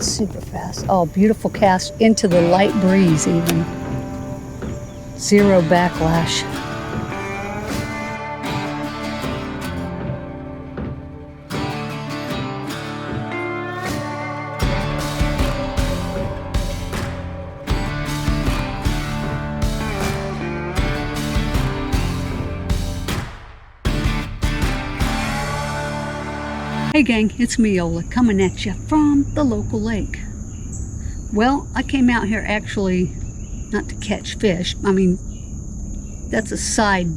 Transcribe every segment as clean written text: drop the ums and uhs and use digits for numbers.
Super fast. Oh, beautiful cast into the light breeze even. Zero backlash. Hey gang, it's me, Ola, coming at you from the local lake. Well, I came out here actually not to catch fish. I mean, that's a side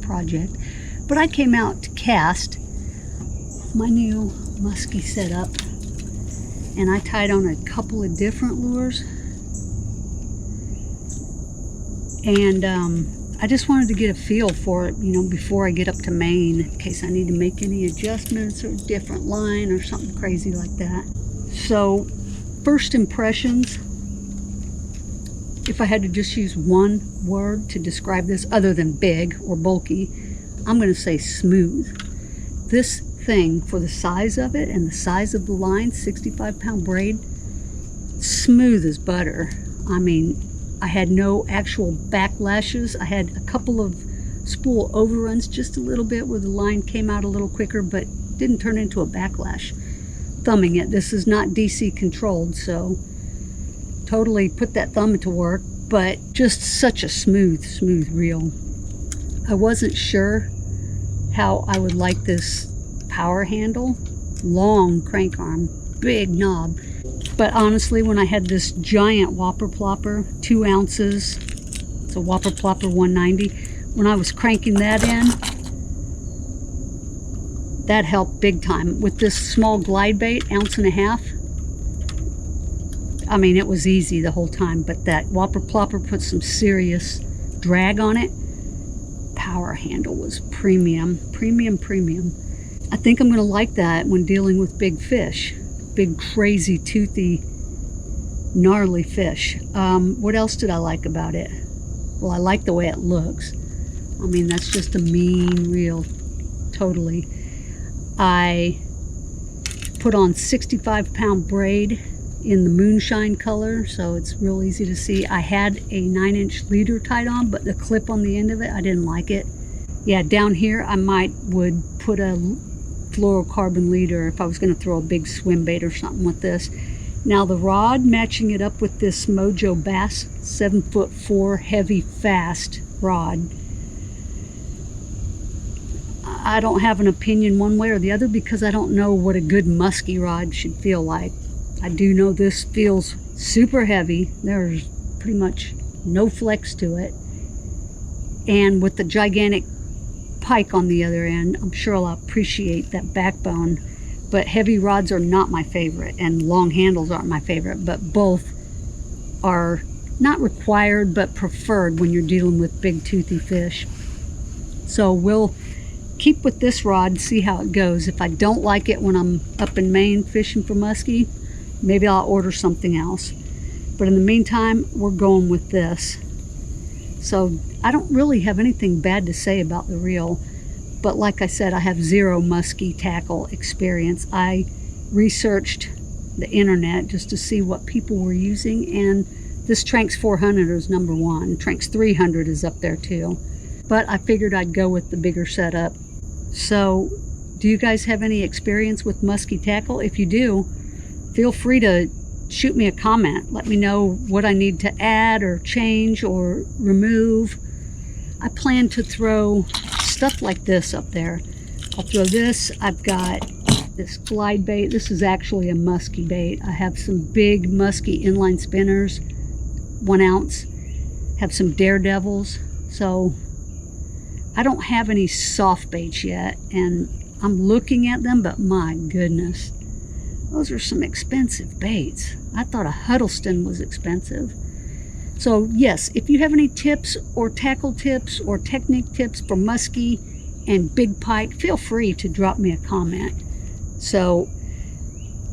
project. But I came out to cast my new muskie setup, and I tied on a couple of different lures. And I just wanted to get a feel for it, you know, before I get up to Maine, in case I need to make any adjustments or different line or something crazy like that. So, first impressions, if I had to just use one word to describe this other than big or bulky, I'm going to say smooth. This thing, for the size of it and the size of the line, 65-pound braid, smooth as butter. I mean, I had no actual backlashes. I had a couple of spool overruns, just a little bit where the line came out a little quicker, but didn't turn into a backlash. Thumbing it. This is not DC controlled, so totally put that thumb to work, but just such a smooth reel. I wasn't sure how I would like this power handle. Long crank arm, big knob. But honestly, when I had this giant Whopper Plopper, 2 ounces, it's a Whopper Plopper 190, when I was cranking that in, that helped big time. With this small glide bait, 1.5 ounces, I mean, it was easy the whole time, but that Whopper Plopper put some serious drag on it. Power handle was premium. I think I'm gonna like that when dealing with big fish. Big, crazy, toothy, gnarly fish. What else did I like about it? Well, I like the way it looks. I mean, that's just a mean reel, totally. I put on 65-pound braid in the moonshine color, so it's real easy to see. I had a 9-inch leader tied on, but the clip on the end of it, I didn't like it. Yeah, down here, I would put a fluorocarbon leader if I was going to throw a big swim bait or something with this. Now the rod, matching it up with this Mojo Bass 7'4" heavy fast rod. I don't have an opinion one way or the other because I don't know what a good musky rod should feel like. I do know this feels super heavy. There's pretty much no flex to it. And with the gigantic pike on the other end, I'm sure I'll appreciate that backbone. But heavy rods are not my favorite, and long handles aren't my favorite, but both are not required but preferred when you're dealing with big toothy fish. So we'll keep with this rod, see how it goes. If I don't like it when I'm up in Maine fishing for muskie, maybe I'll order something else. But in the meantime, we're going with this. So I don't really have anything bad to say about the reel, but like I said, I have zero muskie tackle experience. I researched the internet just to see what people were using, and this Tranx 400 is number one. Tranx 300 is up there too, but I figured I'd go with the bigger setup. So do you guys have any experience with muskie tackle? If you do, feel free to shoot me a comment. Let me know what I need to add or change or remove. I plan to throw stuff like this up there. I'll throw this. I've got this glide bait. This is actually a muskie bait. I have some big muskie inline spinners, 1 ounce. Have some daredevils. So I don't have any soft baits yet, and I'm looking at them, but my goodness, those are some expensive baits. I thought a Huddleston was expensive. So yes, if you have any tips or tackle tips or technique tips for muskie and big pike, feel free to drop me a comment. So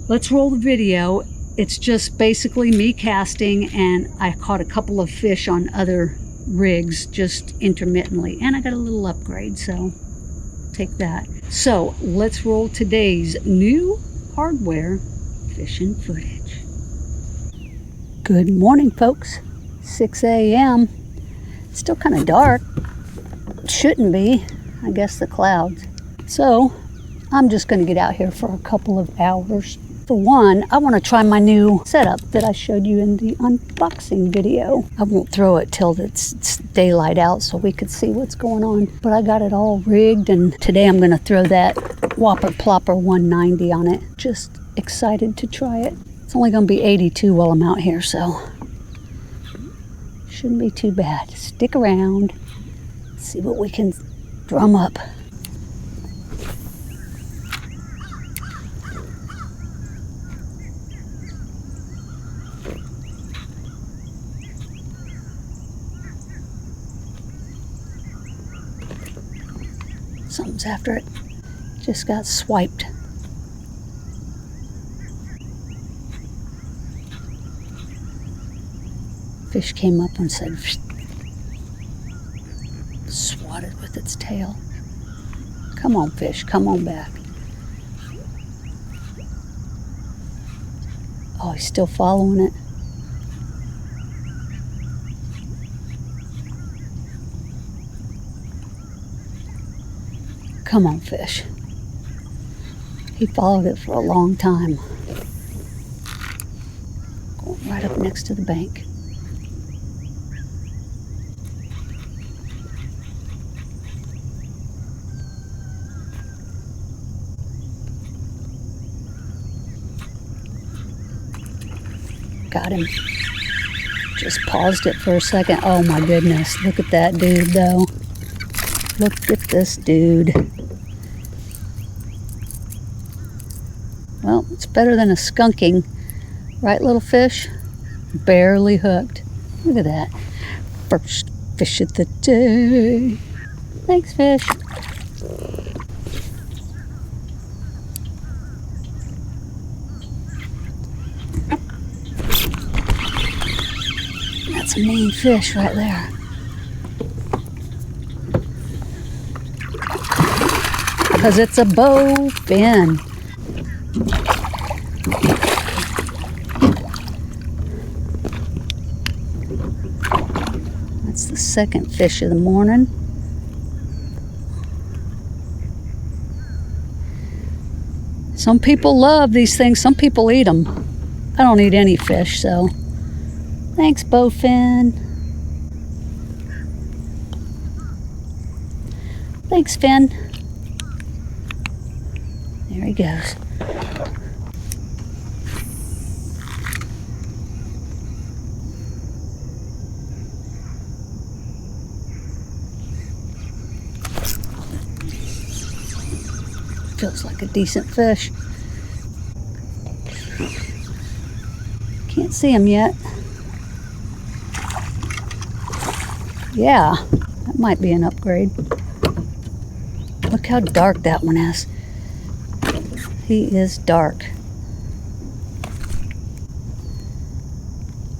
let's roll the video. It's just basically me casting, and I caught a couple of fish on other rigs just intermittently, and I got a little upgrade, so take that. So let's roll today's new hardware fishing footage. Good morning, folks. 6 a.m. Still kind of dark. Shouldn't be. I guess the clouds. So I'm just going to get out here for a couple of hours. For one, I want to try my new setup that I showed you in the unboxing video. I won't throw it till it's daylight out so we could see what's going on. But I got it all rigged, and today I'm going to throw that Whopper Plopper 190 on it. Just excited to try it. It's only going to be 82 while I'm out here, so shouldn't be too bad. Stick around. See what we can drum up. Something's after it. Just got swiped. Fish came up and said, swatted with its tail. Come on, fish, come on back. Oh, he's still following it. Come on, fish. He followed it for a long time. Going right up next to the bank. Got him. Just paused it for a second. Oh my goodness. Look at that dude though. Look at this dude. Well, it's better than a skunking. Right, little fish? Barely hooked. Look at that. First fish of the day. Thanks, fish. That's a mean fish right there. Because it's a bowfin. That's the second fish of the morning. Some people love these things. Some people eat them. I don't eat any fish, so thanks, bowfin. Thanks, Finn. There he goes. Feels like a decent fish. Can't see him yet. Yeah, that might be an upgrade. Look how dark that one is. He is dark.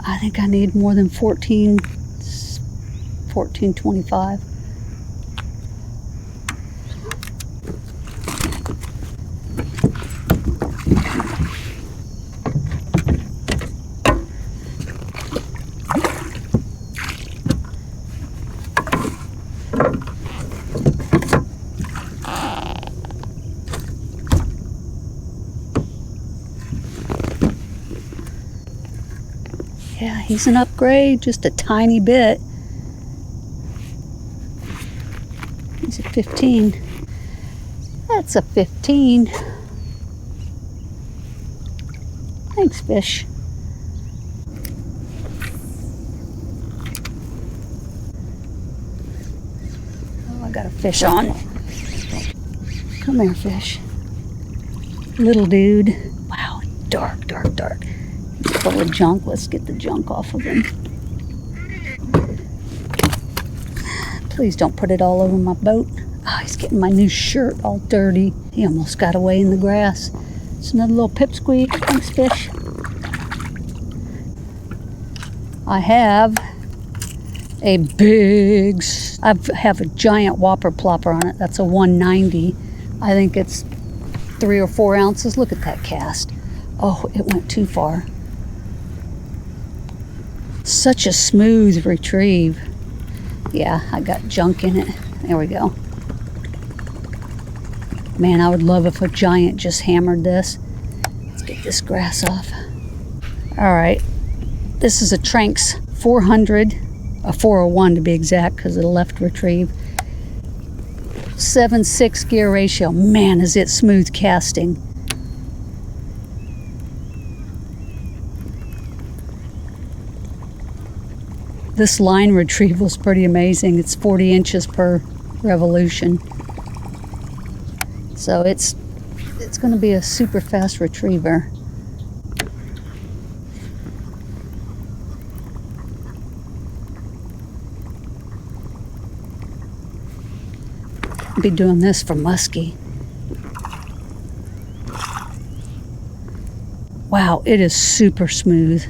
I think I need more than 1425. Yeah, he's an upgrade, just a tiny bit. He's a 15. That's a 15. Thanks, fish. Oh, I got a fish on. Come here, fish. Little dude. Wow, dark, dark, dark. Full of junk. Let's get the junk off of him. Please don't put it all over my boat. Oh, he's getting my new shirt all dirty. He almost got away in the grass. It's another little pipsqueak. Thanks, fish. I have a big, I have a giant Whopper Plopper on it. That's a 190. I think it's 3 or 4 ounces. Look at that cast. Oh, it went too far. Such a smooth retrieve. Yeah, I got junk in it. There we go. Man, I would love if a giant just hammered this. Let's get this grass off. All right, this is a Tranx 400, a 401 to be exact, because of the left retrieve. 7/6 gear ratio. Man, is it smooth casting. This line retrieval is pretty amazing. It's 40 inches per revolution. So it's going to be a super fast retriever. I'll be doing this for muskie. Wow, it is super smooth.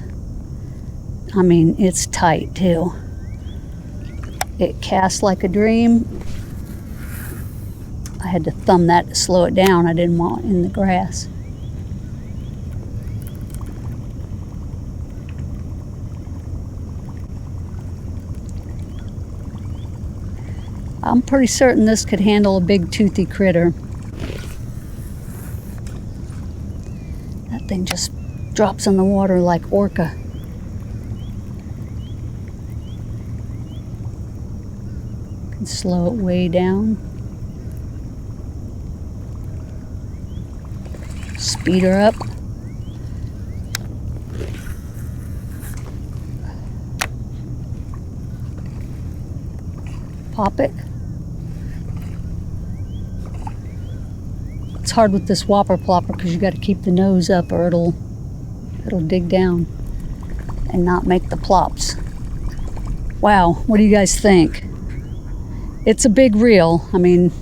I mean, it's tight too. It casts like a dream. I had to thumb that to slow it down. I didn't want it in the grass. I'm pretty certain this could handle a big toothy critter. That thing just drops in the water like orca. Can slow it way down. Speed her up. Pop it. It's hard with this whopper plopper because you got to keep the nose up or it'll dig down and not make the plops. Wow, what do you guys think? It's a big reel. I mean,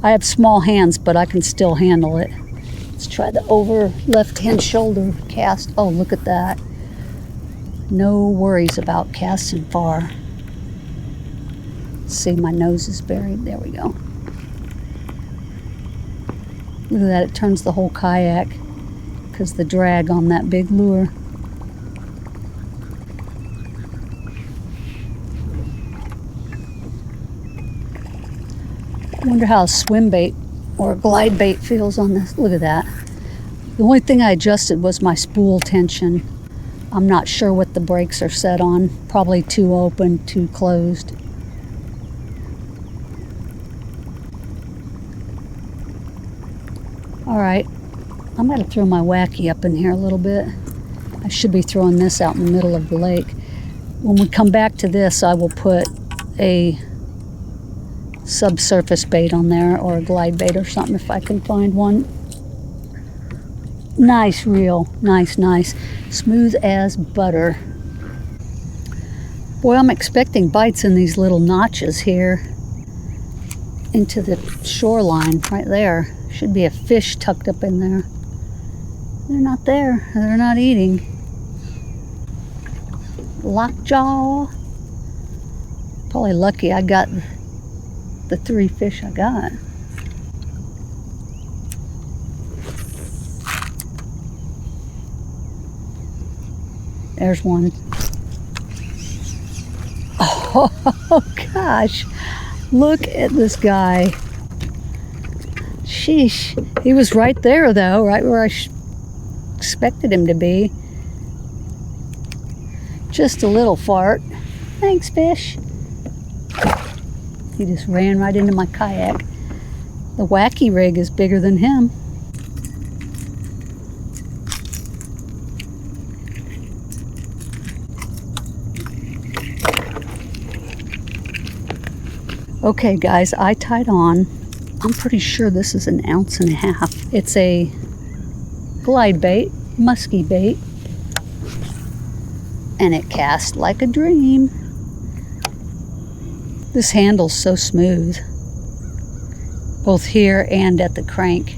I have small hands, but I can still handle it. Let's try the over left-hand shoulder cast. Oh, look at that. No worries about casting far. Let's see, my nose is buried. There we go. Look at that, it turns the whole kayak because the drag on that big lure. I wonder how a swim bait or a glide bait feels on this. Look at that. The only thing I adjusted was my spool tension. I'm not sure what the brakes are set on. Probably too open, too closed. All right, I'm going to throw my wacky up in here a little bit. I should be throwing this out in the middle of the lake. When we come back to this, I will put a subsurface bait on there or a glide bait or something if I can find one. Nice reel, nice, nice. Smooth as butter. Boy, I'm expecting bites in these little notches here into the shoreline right there. Should be a fish tucked up in there. They're not there. They're not eating. Lockjaw. Probably lucky I got the 3 fish I got. There's one. Oh gosh. Look at this guy. Sheesh. He was right there though, right where I expected him to be. Just a little fart. Thanks, fish. He just ran right into my kayak. The wacky rig is bigger than him. Okay guys, I tied on. I'm pretty sure this is 1.5 ounces. It's a glide bait, musky bait, and it casts like a dream. This handle's so smooth, both here and at the crank.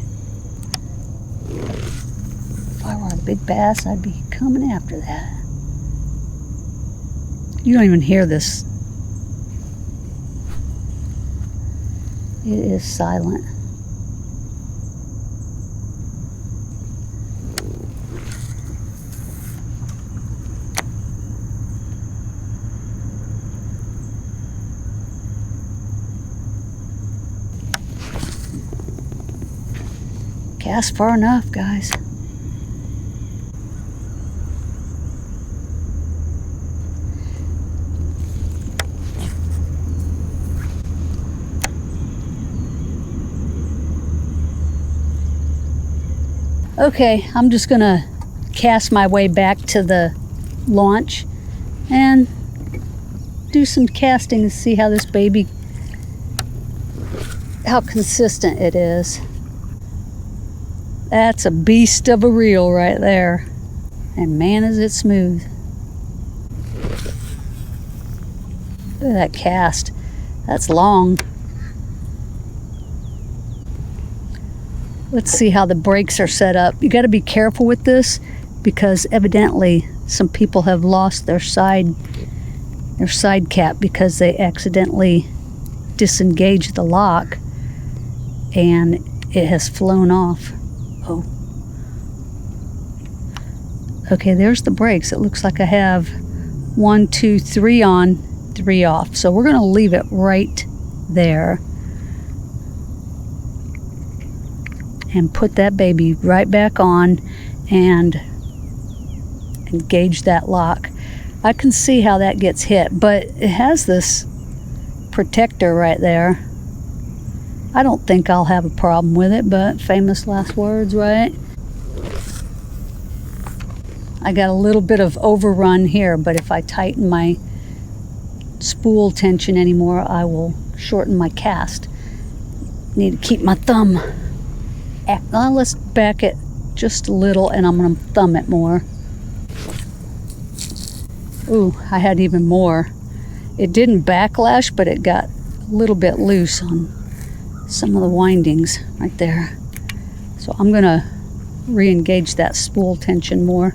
If I were a big bass, I'd be coming after that. You don't even hear this. It is silent. cast far enough, guys. Okay, I'm just gonna cast my way back to the launch and do some casting to see how this baby, how consistent it is. That's a beast of a reel right there. And man, is it smooth. Look at that cast. That's long. Let's see how the brakes are set up. You got to be careful with this because evidently some people have lost their side cap because they accidentally disengaged the lock and it has flown off. Oh. Okay, there's the brakes. It looks like I have 1, 2, 3 on, 3 off. So we're going to leave it right there and put that baby right back on and engage that lock. I can see how that gets hit, but it has this protector right there. I don't think I'll have a problem with it, but famous last words, right? I got a little bit of overrun here, but if I tighten my spool tension anymore, I will shorten my cast. Need to keep my thumb. Let's back it just a little, and I'm going to thumb it more. Ooh, I had even more. It didn't backlash, but it got a little bit loose on some of the windings right there. So I'm going to re-engage that spool tension more.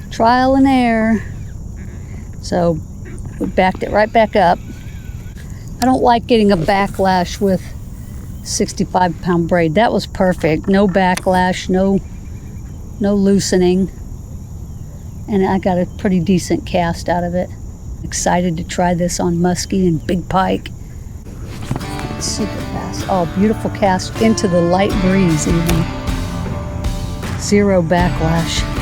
Trial and error. So we backed it right back up. I don't like getting a backlash with 65-pound braid. That was perfect. No backlash, no loosening. And I got a pretty decent cast out of it. Excited to try this on muskie and big pike. Super fast. Oh, beautiful cast into the light breeze even. Zero backlash.